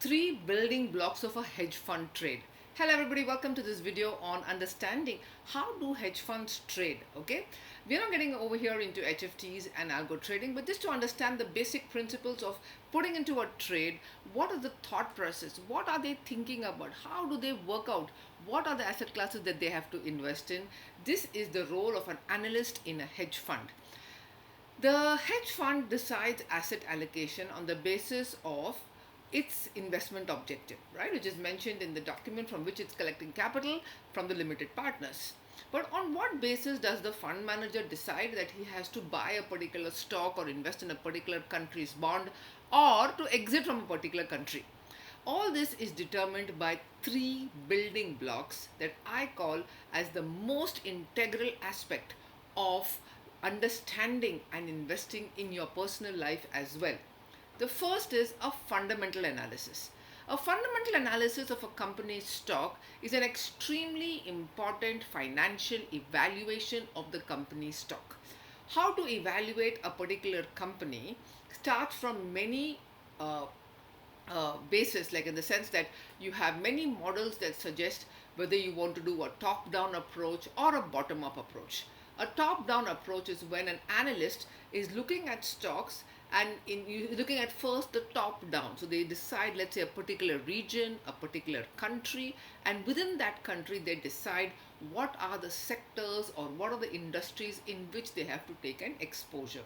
Three building blocks of a hedge fund trade. Hello everybody, welcome to this video on understanding how do hedge funds trade. Okay, we are not getting over here into HFTs and algo trading, but just to understand the basic principles of putting into a trade. What is the thought process? What are they thinking about? How do they work out? What are the asset classes that they have to invest in? This is the role of an analyst in a hedge fund. The hedge fund decides asset allocation on the basis of its investment objective, right, which is mentioned in the document from which it's collecting capital from the limited partners. But on what basis does the fund manager decide that he has to buy a particular stock or invest in a particular country's bond or to exit from a particular country? All this is determined by three building blocks that I call as the most integral aspect of understanding and investing in your personal life as well. The first is a fundamental analysis. A fundamental analysis of a company's stock is an extremely important financial evaluation of the company's stock. How to evaluate a particular company starts from many basis, like in the sense that you have many models that suggest whether you want to do a top down approach or a bottom up approach. A top down approach is when an analyst is looking at stocks and looking at first the top down. So they decide, let's say, a particular region, a particular country, and within that country they decide what are the sectors or what are the industries in which they have to take an exposure.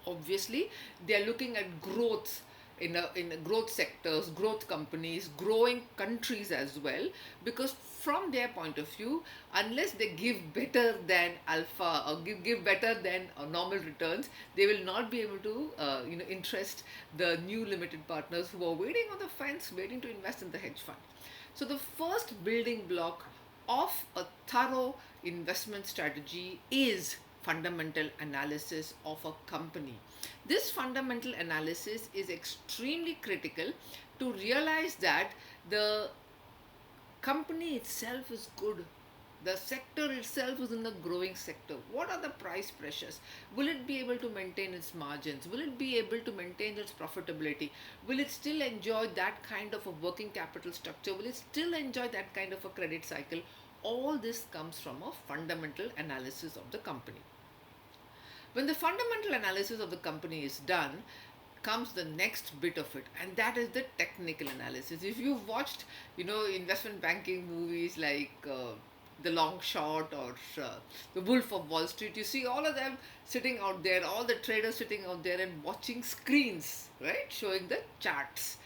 Obviously, they are looking at growth in growth sectors, growth companies, growing countries as well, because from their point of view, unless they give better than alpha or give better than normal returns, they will not be able to interest the new limited partners who are waiting on the fence, waiting to invest in the hedge fund. So the first building block of a thorough investment strategy is fundamental analysis of a company. This fundamental analysis is extremely critical to realize that the company itself is good. The sector itself is in the growing sector. What are the price pressures? Will it be able to maintain its margins? Will it be able to maintain its profitability? Will it still enjoy that kind of a working capital structure? Will it still enjoy that kind of a credit cycle? All this comes from a fundamental analysis of the company. When the fundamental analysis of the company is done, comes the next bit of it, and that is the technical analysis. If you've watched, investment banking movies like The Long Shot or The Wolf of Wall Street, you see all of them sitting out there, all the traders sitting out there and watching screens, right, showing the charts.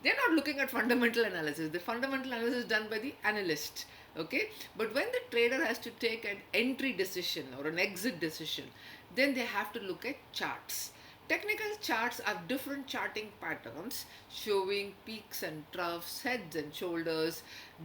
They're not looking at fundamental analysis. The fundamental analysis is done by the analyst. Okay, but when the trader has to take an entry decision or an exit decision, then they have to look at charts. Technical charts are different charting patterns showing peaks and troughs, heads and shoulders,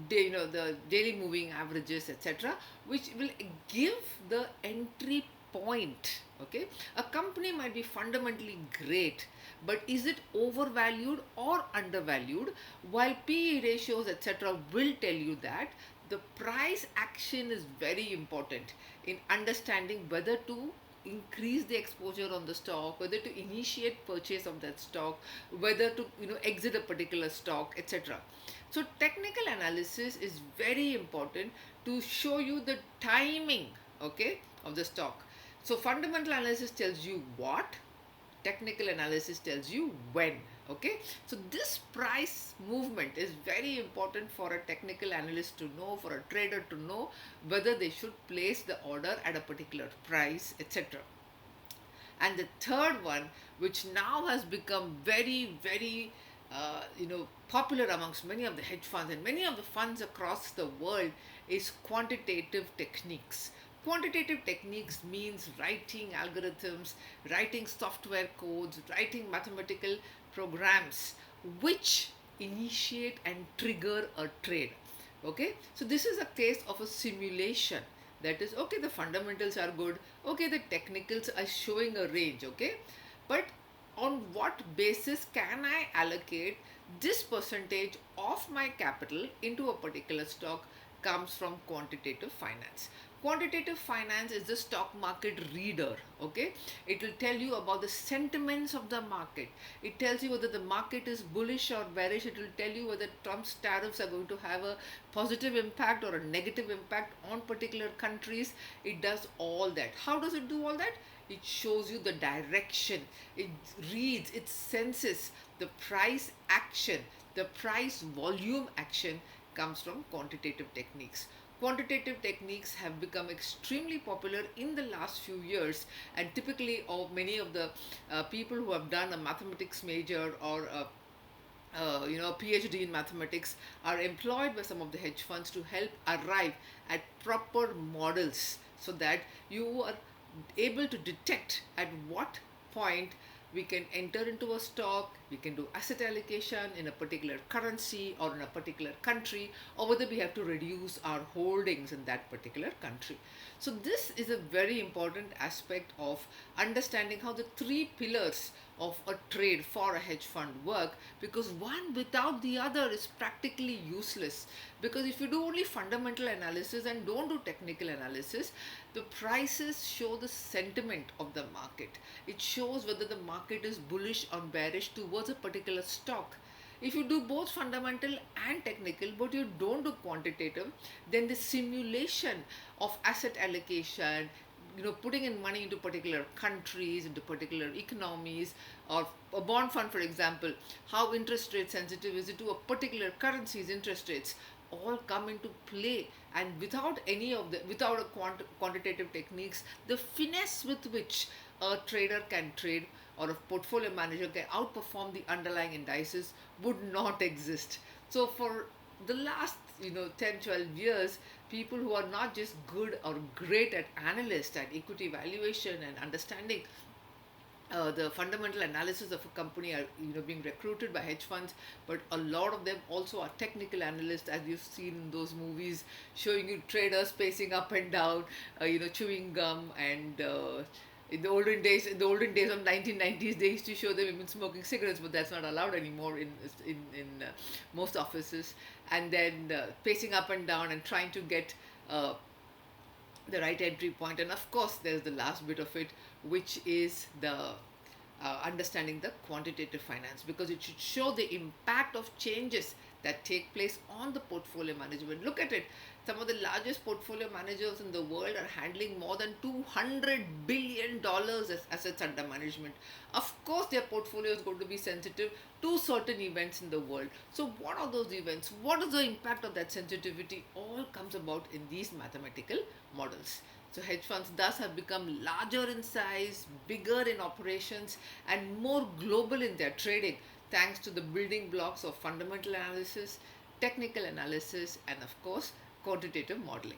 the daily moving averages, etc., which will give the entry point. Okay, a company might be fundamentally great, but is it overvalued or undervalued? While PE ratios, etc., will tell you that, the price action is very important in understanding whether to increase the exposure on the stock, whether to initiate purchase of that stock, whether to exit a particular stock, etc. So technical analysis is very important to show you the timing, okay, of the stock. So fundamental analysis tells you what, technical analysis tells you when. Okay, so this price movement is very important for a technical analyst to know, for a trader to know whether they should place the order at a particular price, etc. And the third one, which now has become very, very popular amongst many of the hedge funds and many of the funds across the world, is quantitative techniques. Quantitative techniques means writing algorithms, writing software codes, writing mathematical programs which initiate and trigger a trade. Okay, so this is a case of a simulation. That is, okay, the fundamentals are good, okay, the technicals are showing a range, okay, but on what basis can I allocate this percentage of my capital into a particular stock comes from quantitative finance. Quantitative finance is the stock market reader. Okay, it will tell you about the sentiments of the market. It tells you whether the market is bullish or bearish. It will tell you whether Trump's tariffs are going to have a positive impact or a negative impact on particular countries. It does all that. How does it do all that? It shows you the direction. It reads, it senses the price action. The price volume action comes from quantitative techniques. Quantitative techniques have become extremely popular in the last few years, and typically many of the people who have done a mathematics major or a PhD in mathematics are employed by some of the hedge funds to help arrive at proper models, so that you are able to detect at what point we can enter into a stock, we can do asset allocation in a particular currency or in a particular country, or whether we have to reduce our holdings in that particular country. So, this is a very important aspect of understanding how the three pillars of a trade for a hedge fund work, because one without the other is practically useless. Because if you do only fundamental analysis and don't do technical analysis, the prices show the sentiment of the market. It shows whether the market is bullish or bearish towards a particular stock. If you do both fundamental and technical, but you don't do quantitative, then the simulation of asset allocation, putting in money into particular countries, into particular economies, or a bond fund, for example, how interest rate sensitive is it to a particular currency's interest rates, all come into play. And without any of the without a quantitative techniques, the finesse with which a trader can trade or a portfolio manager can outperform the underlying indices would not exist. So for the last 10 12 years, people who are not just good or great at analyst and equity valuation and understanding the fundamental analysis of a company are being recruited by hedge funds, but a lot of them also are technical analysts, as you've seen in those movies showing you traders pacing up and down, chewing gum, and in the olden days of 1990s, they used to show them even smoking cigarettes, but that's not allowed anymore in most offices. And then pacing up and down and trying to get the right entry point. And of course, there's the last bit of it, which is the understanding the quantitative finance, because it should show the impact of changes that take place on the portfolio management. Look at it. Some of the largest portfolio managers in the world are handling more than $200 billion as assets under management. Of course, their portfolio is going to be sensitive to certain events in the world. So, what are those events? What is the impact of that sensitivity? All comes about in these mathematical models. So, hedge funds thus have become larger in size, bigger in operations, and more global in their trading, thanks to the building blocks of fundamental analysis, technical analysis, and of course, quantitative modeling.